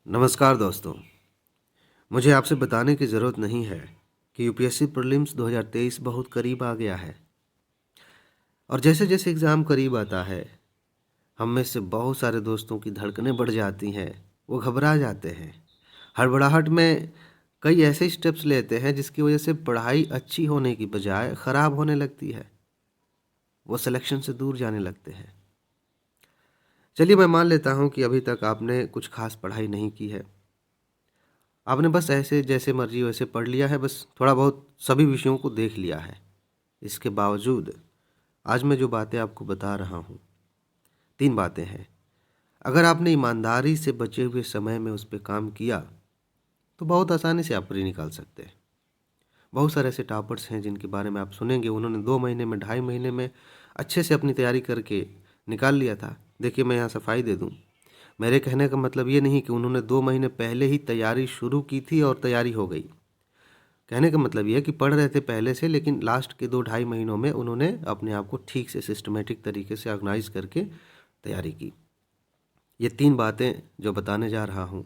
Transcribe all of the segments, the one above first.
नमस्कार दोस्तों। मुझे आपसे बताने की ज़रूरत नहीं है कि यूपीएससी प्रीलिम्स 2023 बहुत करीब आ गया है और जैसे-जैसे एग्ज़ाम करीब आता है, हम में से बहुत सारे दोस्तों की धड़कनें बढ़ जाती हैं, वो घबरा जाते हैं। हड़बड़ाहट में कई ऐसे स्टेप्स लेते हैं जिसकी वज़ह से पढ़ाई अच्छी होने की बजाय ख़राब होने लगती है। वो सिलेक्शन से दूर जाने लगते हैं। चलिए मैं मान लेता हूँ कि अभी तक आपने कुछ ख़ास पढ़ाई नहीं की है। आपने बस ऐसे जैसे मर्ज़ी वैसे पढ़ लिया है, बस थोड़ा बहुत सभी विषयों को देख लिया है। इसके बावजूद आज मैं जो बातें आपको बता रहा हूँ, 3 बातें हैं। अगर आपने ईमानदारी से बचे हुए समय में उस पे काम किया, तो बहुत आसानी से आप प्री निकाल सकते हैं। बहुत सारे ऐसे टॉपर्स हैं जिनके बारे में आप सुनेंगे, उन्होंने 2 महीने में, ढाई महीने में अच्छे से अपनी तैयारी करके निकाल लिया था। देखिए, मैं यहाँ सफाई दे दूँ, मेरे कहने का मतलब ये नहीं कि उन्होंने 2 महीने पहले ही तैयारी शुरू की थी और तैयारी हो गई। कहने का मतलब ये है कि पढ़ रहे थे पहले से, लेकिन लास्ट के 2 ढाई महीनों में उन्होंने अपने आप को ठीक से सिस्टमैटिक तरीके से ऑर्गेनाइज़ करके तैयारी की। ये 3 बातें जो बताने जा रहा हूँ,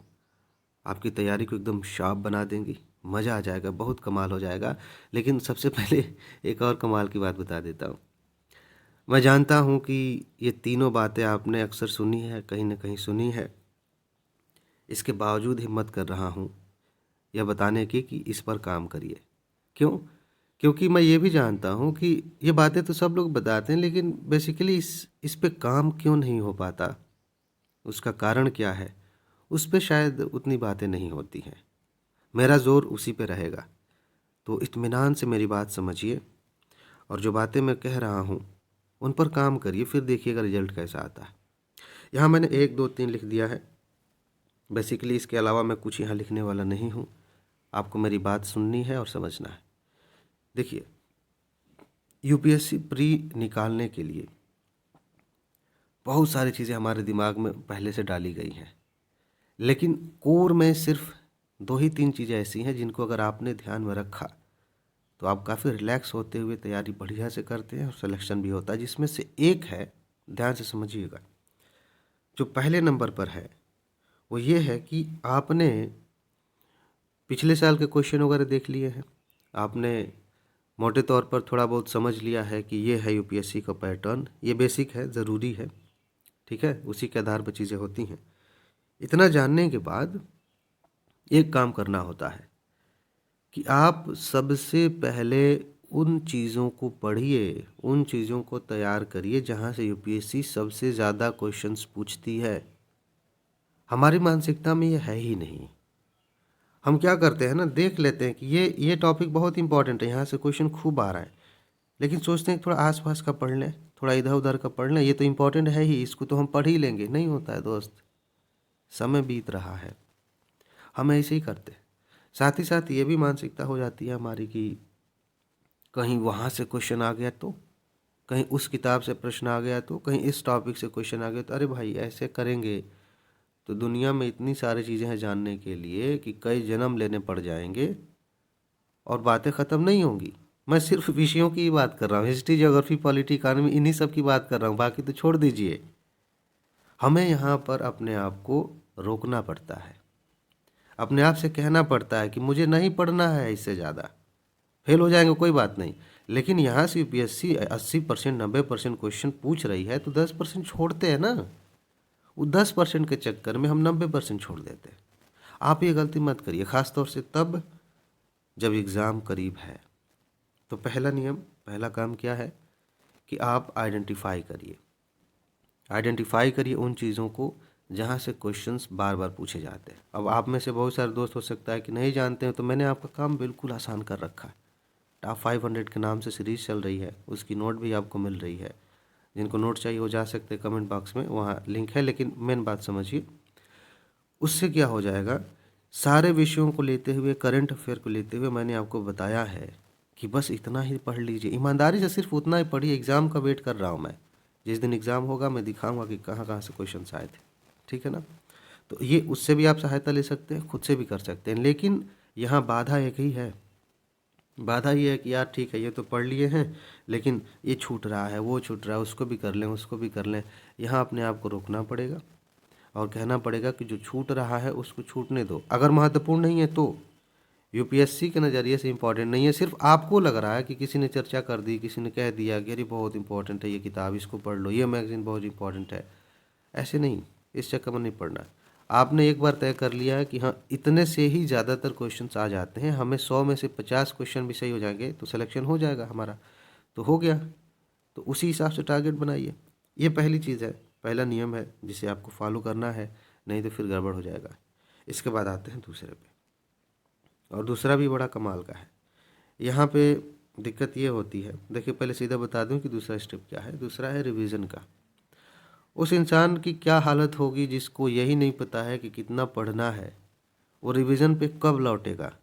आपकी तैयारी को एकदम शार्प बना देंगी, मज़ा आ जाएगा, बहुत कमाल हो जाएगा। लेकिन सबसे पहले एक और कमाल की बात बता देता हूँ। मैं जानता हूँ कि ये तीनों बातें आपने अक्सर सुनी है, कहीं न कहीं सुनी है। इसके बावजूद हिम्मत कर रहा हूँ यह बताने की कि इस पर काम करिए। क्यों? क्योंकि मैं ये भी जानता हूँ कि ये बातें तो सब लोग बताते हैं, लेकिन बेसिकली इस पे काम क्यों नहीं हो पाता? उसका कारण क्या है? उस पे शायद उतनी बातें नहीं होती हैं। मेरा ज़ोर उसी पे रहेगा। तो इत्मीनान से मेरी बात समझिए और जो बातें मैं कह रहा हूँ, उन पर काम करिए, फिर देखिएगा रिज़ल्ट कैसा आता है। यहाँ मैंने 1, 2, 3 लिख दिया है। बेसिकली इसके अलावा मैं कुछ यहाँ लिखने वाला नहीं हूँ। आपको मेरी बात सुननी है और समझना है। देखिए, यूपीएससी प्री निकालने के लिए बहुत सारी चीज़ें हमारे दिमाग में पहले से डाली गई हैं, लेकिन कोर में सिर्फ 2 ही 3 चीज़ें ऐसी हैं जिनको अगर आपने ध्यान में रखा, तो आप काफ़ी रिलैक्स होते हुए तैयारी बढ़िया से करते हैं और सिलेक्शन भी होता है। जिसमें से एक है, ध्यान से समझिएगा, जो पहले नंबर पर है, वो ये है कि आपने पिछले साल के क्वेश्चन वगैरह देख लिए हैं। आपने मोटे तौर पर थोड़ा बहुत समझ लिया है कि ये है यूपीएससी का पैटर्न, ये बेसिक है, ज़रूरी है, ठीक है? उसी के आधार पर चीज़ें होती हैं। इतना जानने के बाद एक काम करना होता है कि आप सबसे पहले उन चीज़ों को पढ़िए, उन चीज़ों को तैयार करिए जहाँ से यूपीएससी सबसे ज़्यादा क्वेश्चंस पूछती है। हमारी मानसिकता में ये है ही नहीं। हम क्या करते हैं ना, देख लेते हैं कि ये टॉपिक बहुत इंपॉर्टेंट है, यहाँ से क्वेश्चन खूब आ रहा है, लेकिन सोचते हैं कि थोड़ा आस-पास का पढ़ लें, थोड़ा इधर-उधर का पढ़ लें, ये तो इम्पोर्टेंट है ही, इसको तो हम पढ़ ही लेंगे। नहीं होता है दोस्त, समय बीत रहा है, हम ऐसे ही करते हैं। साथ ही साथ ये भी मानसिकता हो जाती है हमारी कि कहीं वहाँ से क्वेश्चन आ गया तो, कहीं उस किताब से प्रश्न आ गया तो, कहीं इस टॉपिक से क्वेश्चन आ गया तो। अरे भाई, ऐसे करेंगे तो दुनिया में इतनी सारी चीज़ें हैं जानने के लिए कि कई जन्म लेने पड़ जाएंगे और बातें ख़त्म नहीं होंगी। मैं सिर्फ विषयों की ही बात कर रहा हूँ, हिस्ट्री, ज्योग्राफी, पॉलिटी, इकॉनमी, इन्हीं सब की बात कर रहा हूँ, बाकी तो छोड़ दीजिए। हमें यहाँ पर अपने आप को रोकना पड़ता है, अपने आप से कहना पड़ता है कि मुझे नहीं पढ़ना है इससे ज़्यादा। फेल हो जाएंगे कोई बात नहीं, लेकिन यहाँ से यूपीएससी 80% 90% क्वेश्चन पूछ रही है तो 10% छोड़ते हैं ना। वो 10% के चक्कर में हम 90% छोड़ देते हैं। आप ये गलती मत करिए, ख़ास तौर से तब जब एग्ज़ाम करीब है। तो पहला नियम, पहला काम क्या है कि आप आइडेंटिफाई करिए। आइडेंटिफाई करिए उन चीज़ों को जहाँ से क्वेश्चंस बार बार पूछे जाते हैं। अब आप में से बहुत सारे दोस्त हो सकता है कि नहीं जानते हैं, तो मैंने आपका काम बिल्कुल आसान कर रखा है। टॉप 500 के नाम से सीरीज़ चल रही है, उसकी नोट भी आपको मिल रही है। जिनको नोट चाहिए वो जा सकते हैं, कमेंट बॉक्स में वहाँ लिंक है। लेकिन मेन बात समझिए, उससे क्या हो जाएगा, सारे विषयों को लेते हुए, करंट अफेयर को लेते हुए मैंने आपको बताया है कि बस इतना ही पढ़ लीजिए। ईमानदारी से सिर्फ उतना ही पढ़िए। एग्ज़ाम का वेट कर रहा हूँ मैं। जिस दिन एग्ज़ाम होगा मैं दिखाऊंगा कि कहाँ कहाँ से क्वेश्चन आए थे, ठीक है ना? तो ये उससे भी आप सहायता ले सकते हैं, खुद से भी कर सकते हैं। लेकिन यहाँ बाधा एक ही है। बाधा ये है कि यार ठीक है, ये तो पढ़ लिए हैं, लेकिन ये छूट रहा है, वो छूट रहा है, उसको भी कर लें, उसको भी कर लें। यहाँ अपने आप को रोकना पड़ेगा और कहना पड़ेगा कि जो छूट रहा है उसको छूटने दो। अगर महत्वपूर्ण नहीं है तो यूपीएससी के नज़रिए से इम्पॉर्टेंट नहीं है, सिर्फ आपको लग रहा है कि किसी ने चर्चा कर दी, किसी ने कह दिया कि अरे बहुत इंपॉर्टेंट है ये किताब, इसको पढ़ लो, ये मैगज़ीन बहुत इंपॉर्टेंट है, ऐसे नहीं, इस चक्कर में नहीं पढ़ना। आपने एक बार तय कर लिया है कि हाँ इतने से ही ज़्यादातर क्वेश्चंस आ जाते हैं, हमें 100 में से 50 क्वेश्चन भी सही हो जाएंगे तो सिलेक्शन हो जाएगा हमारा, तो हो गया। तो उसी हिसाब से टारगेट बनाइए। ये पहली चीज़ है, पहला नियम है जिसे आपको फॉलो करना है, नहीं तो फिर गड़बड़ हो जाएगा। इसके बाद आते हैं दूसरे पे, और दूसरा भी बड़ा कमाल का है। यहाँ पे दिक्कत ये होती है, देखिए पहले सीधा बता दूं कि दूसरा स्टेप क्या है। दूसरा है रिवीजन का। उस इंसान की क्या हालत होगी जिसको यही नहीं पता है कि कितना पढ़ना है, वो रिवीजन पे कब लौटेगा।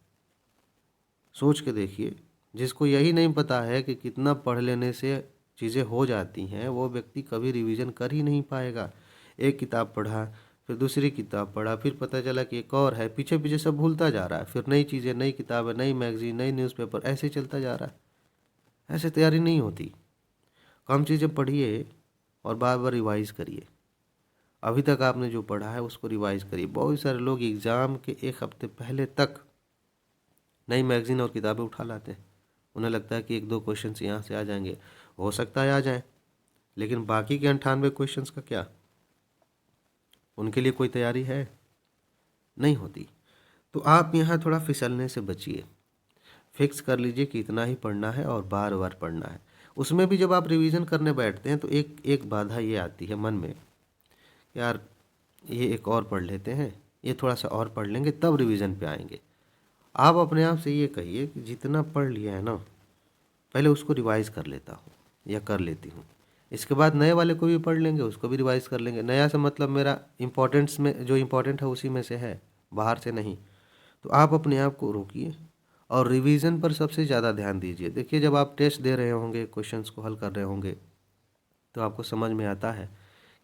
सोच के देखिए, जिसको यही नहीं पता है कि कितना पढ़ लेने से चीज़ें हो जाती हैं, वो व्यक्ति कभी रिवीजन कर ही नहीं पाएगा। एक किताब पढ़ा, फिर दूसरी किताब पढ़ा, फिर पता चला कि एक और है, पीछे पीछे सब भूलता जा रहा है, फिर नई चीज़ें, नई किताबें, नई मैगजीन, नई न्यूज़पेपर, ऐसे चलता जा रहा है। ऐसे तैयारी नहीं होती। कम चीज़ें पढ़िए और बार बार रिवाइज़ करिए। अभी तक आपने जो पढ़ा है उसको रिवाइज़ करिए। बहुत सारे लोग एग्ज़ाम के एक हफ्ते पहले तक नई मैगज़ीन और किताबें उठा लाते हैं। उन्हें लगता है कि एक दो क्वेश्चंस यहाँ से आ जाएंगे, हो सकता है आ जाए, लेकिन बाकी के 98 क्वेश्चंस का क्या? उनके लिए कोई तैयारी है? नहीं होती। तो आप यहाँ थोड़ा फिसलने से बचिए। फिक्स कर लीजिए कि इतना ही पढ़ना है और बार बार पढ़ना है। उसमें भी जब आप रिवीजन करने बैठते हैं तो एक एक बाधा ये आती है मन में, यार ये एक और पढ़ लेते हैं, ये थोड़ा सा और पढ़ लेंगे तब रिवीजन पे आएंगे। आप अपने आप से ये कहिए कि जितना पढ़ लिया है ना, पहले उसको रिवाइज़ कर लेता हूँ या कर लेती हूँ। इसके बाद नए वाले को भी पढ़ लेंगे, उसको भी रिवाइज़ कर लेंगे। नया से मतलब मेरा इम्पोर्टेंस में जो इम्पोर्टेंट है उसी में से है, बाहर से नहीं। तो आप अपने आप को रोकिए और रिवीजन पर सबसे ज़्यादा ध्यान दीजिए। देखिए जब आप टेस्ट दे रहे होंगे, क्वेश्चंस को हल कर रहे होंगे, तो आपको समझ में आता है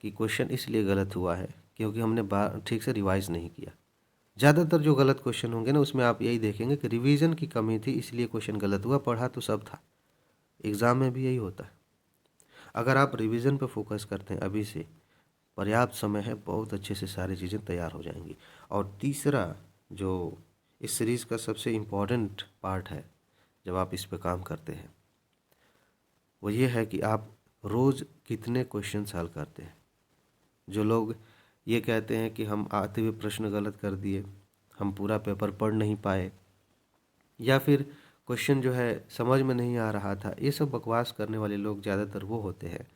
कि क्वेश्चन इसलिए गलत हुआ है क्योंकि हमने ठीक से रिवाइज़ नहीं किया। ज़्यादातर जो गलत क्वेश्चन होंगे ना, उसमें आप यही देखेंगे कि रिवीजन की कमी थी इसलिए क्वेश्चन गलत हुआ, पढ़ा तो सब था। एग्ज़ाम में भी यही होता है। अगर आप रिवीजन पर फोकस करते हैं अभी से, पर्याप्त समय है, बहुत अच्छे से सारी चीज़ें तैयार हो जाएंगी। और तीसरा जो इस सीरीज़ का सबसे इम्पॉर्टेंट पार्ट है जब आप इस पे काम करते हैं, वो ये है कि आप रोज़ कितने क्वेश्चन हल करते हैं। जो लोग ये कहते हैं कि हम आते हुए प्रश्न गलत कर दिए, हम पूरा पेपर पढ़ नहीं पाए, या फिर क्वेश्चन जो है समझ में नहीं आ रहा था, ये सब बकवास करने वाले लोग ज़्यादातर वो होते हैं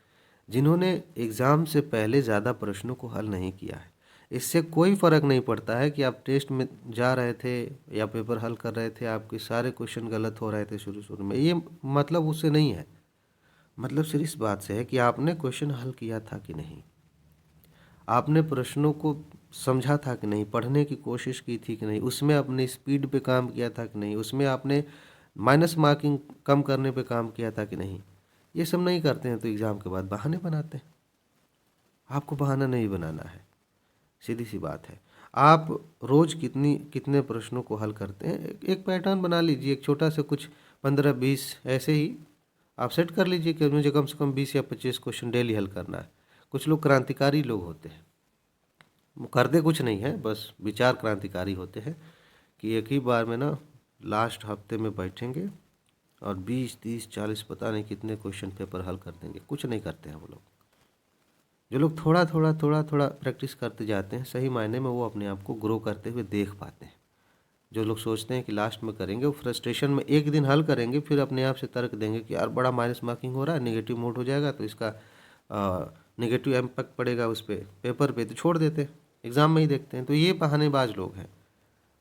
जिन्होंने एग्ज़ाम से पहले ज़्यादा प्रश्नों को हल नहीं किया है। इससे कोई फ़र्क नहीं पड़ता है कि आप टेस्ट में जा रहे थे या पेपर हल कर रहे थे, आपके सारे क्वेश्चन गलत हो रहे थे शुरू शुरू में, ये मतलब उससे नहीं है। मतलब सिर्फ इस बात से है कि आपने क्वेश्चन हल किया था कि नहीं, आपने प्रश्नों को समझा था कि नहीं, पढ़ने की कोशिश की थी कि नहीं, उसमें अपनी स्पीड पे काम किया था कि नहीं, उसमें आपने माइनस मार्किंग कम करने पे काम किया था कि नहीं। ये सब नहीं करते हैं तो एग्ज़ाम के बाद बहाने बनाते हैं। आपको बहाना नहीं बनाना है, सीधी सी बात है। आप रोज़ कितने प्रश्नों को हल करते हैं, एक पैटर्न बना लीजिए। एक छोटा सा कुछ 15-20 ऐसे ही आप सेट कर लीजिए कि मुझे कम से कम 20 या 25 क्वेश्चन डेली हल करना है। कुछ लोग क्रांतिकारी लोग होते हैं, वो करते कुछ नहीं है, बस विचार क्रांतिकारी होते हैं कि एक ही बार में ना लास्ट हफ्ते में बैठेंगे और 20-30-40 पता नहीं कितने क्वेश्चन पेपर हल कर देंगे। कुछ नहीं करते हैं वो लोग। जो लोग थोड़ा थोड़ा प्रैक्टिस करते जाते हैं, सही मायने में वो अपने आप को ग्रो करते हुए देख पाते हैं। जो लोग सोचते हैं कि लास्ट में करेंगे, वो फ्रस्ट्रेशन में एक दिन हल करेंगे, फिर अपने आप से तर्क देंगे कि यार बड़ा माइनस मार्किंग हो रहा है, नेगेटिव मोड हो जाएगा तो इसका नेगेटिव इम्पैक्ट पड़ेगा उस पर पेपर पे, तो छोड़ देते हैं, एग्ज़ाम में ही देखते हैं। तो ये बहानेबाज लोग हैं।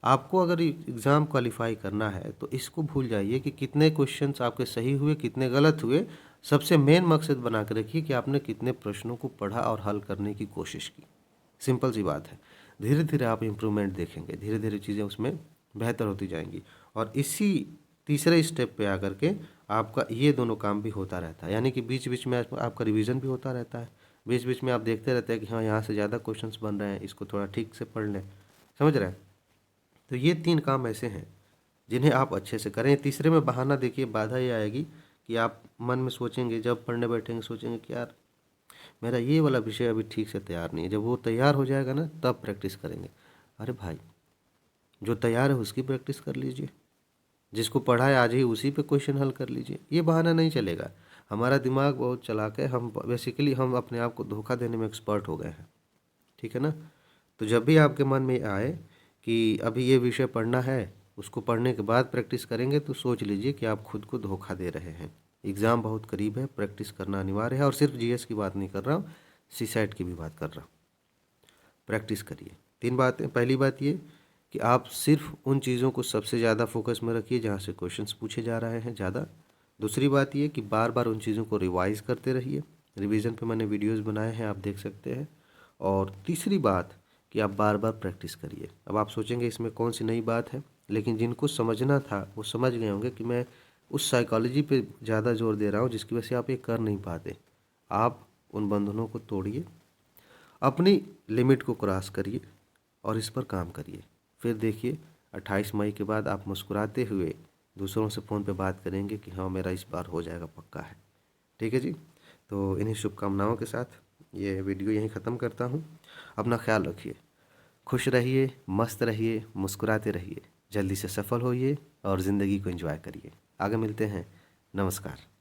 आपको अगर एग्ज़ाम क्वालिफाई करना है तो इसको भूल जाइए कि कितने क्वेश्चंस आपके सही हुए, कितने गलत हुए। सबसे मेन मकसद बना के रखिए कि आपने कितने प्रश्नों को पढ़ा और हल करने की कोशिश की। सिंपल सी बात है। धीरे धीरे आप इम्प्रूवमेंट देखेंगे, धीरे धीरे चीज़ें उसमें बेहतर होती जाएंगी। और इसी तीसरे स्टेप पे आकर के आपका ये दोनों काम भी होता रहता है, यानी कि बीच बीच में आपका रिवीजन भी होता रहता है। बीच बीच में आप देखते रहते हैं कि हाँ यहाँ से ज़्यादा क्वेश्चंस बन रहे हैं, इसको थोड़ा ठीक से पढ़ लें। समझ रहे हैं? तो ये 3 काम ऐसे हैं जिन्हें आप अच्छे से करें। तीसरे में बहाना देखिए, बाधा ये आएगी कि आप मन में सोचेंगे, जब पढ़ने बैठेंगे सोचेंगे कि यार मेरा ये वाला विषय अभी ठीक से तैयार नहीं है, जब वो तैयार हो जाएगा ना तब प्रैक्टिस करेंगे। अरे भाई, जो तैयार है उसकी प्रैक्टिस कर लीजिए, जिसको पढ़ा है आज ही उसी पे क्वेश्चन हल कर लीजिए। ये बहाना नहीं चलेगा। हमारा दिमाग बहुत चालाक है, हम बेसिकली हम अपने आप को धोखा देने में एक्सपर्ट हो गए हैं, ठीक है ना। तो जब भी आपके मन में आए कि अभी ये विषय पढ़ना है, उसको पढ़ने के बाद प्रैक्टिस करेंगे, तो सोच लीजिए कि आप खुद को धोखा दे रहे हैं। एग्ज़ाम बहुत करीब है, प्रैक्टिस करना अनिवार्य है। और सिर्फ जीएस की बात नहीं कर रहा हूँ, सीसैट की भी बात कर रहा हूँ। प्रैक्टिस करिए। 3 बातें। पहली बात ये कि आप सिर्फ उन चीज़ों को सबसे ज़्यादा फोकस में रखिए जहाँ से क्वेश्चंस पूछे जा रहे हैं ज़्यादा। दूसरी बात ये कि बार बार उन चीज़ों को रिवाइज करते रहिए। रिवीजन पे मैंने वीडियोस बनाए हैं, आप देख सकते हैं। और तीसरी बात कि आप बार बार प्रैक्टिस करिए। अब आप सोचेंगे इसमें कौन सी नई बात है, लेकिन जिनको समझना था वो समझ गए होंगे कि मैं उस साइकोलॉजी पे ज़्यादा जोर दे रहा हूँ जिसकी वजह से आप ये कर नहीं पाते। आप उन बंधनों को तोड़िए, अपनी लिमिट को क्रॉस करिए और इस पर काम करिए। फिर देखिए 28 मई के बाद आप मुस्कुराते हुए दूसरों से फ़ोन पे बात करेंगे कि हाँ मेरा इस बार हो जाएगा, पक्का है। ठीक है जी। तो इन्हीं शुभकामनाओं के साथ ये वीडियो यहीं ख़त्म करता हूँ। अपना ख्याल रखिए, खुश रहिए, मस्त रहिए, मुस्कुराते रहिए, जल्दी से सफल होइए और ज़िंदगी को एंजॉय करिए। आगे मिलते हैं। नमस्कार।